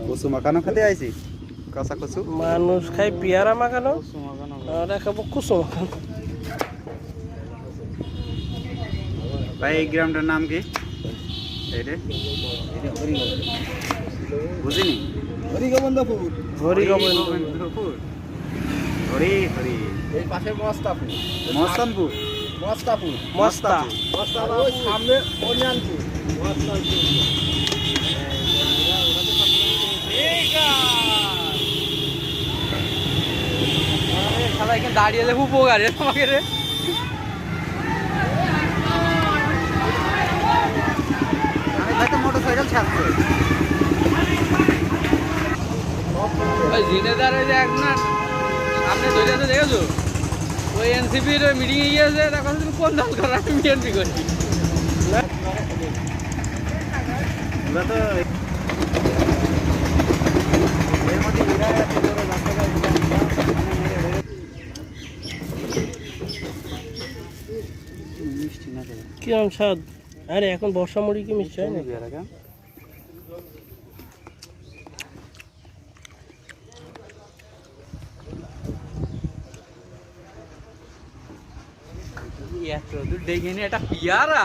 কচু মাখানো খেতে আইছি, কাঁচা কচু। মানুষ খাই পেয়ারা মাখানো, আমরা খাবো কুসু মাখানো। ভাই এই গ্রামটার নাম কি? বুঝিনি। হরিগোবিন্দপুর। হরিগোবিন্দপুর। হরি হরি। এই পাশে মস্তাপুর। মস্তানপুর। মস্তাপুর। মস্তা। ওই সামনে অনিয়ানপুর। সবাই এখানে দাঁড়িয়ে দেখো উপকার তোমাকে রে। আমি হয়তো মোটরসাইকেল ছাড়ছে। ওই জিনেদার ওই যে একজন সামনে ধরে আছে দেখেছো, ওই এনসিপির ওই মিটিংয়ে গিয়েছে, তখন তুমি কোন দল করো? আমি বিএনপি করি। ওরা তো এর মধ্যে ইরা আছে, ধরো রাস্তাঘাট মিষ্টি না দেবে। কিরম স্বাদ? আরে এখন বর্ষা মুড়ি কি মিষ্টি হয় না? এত দূর ডেকে নিয়ে একটা পিয়ারা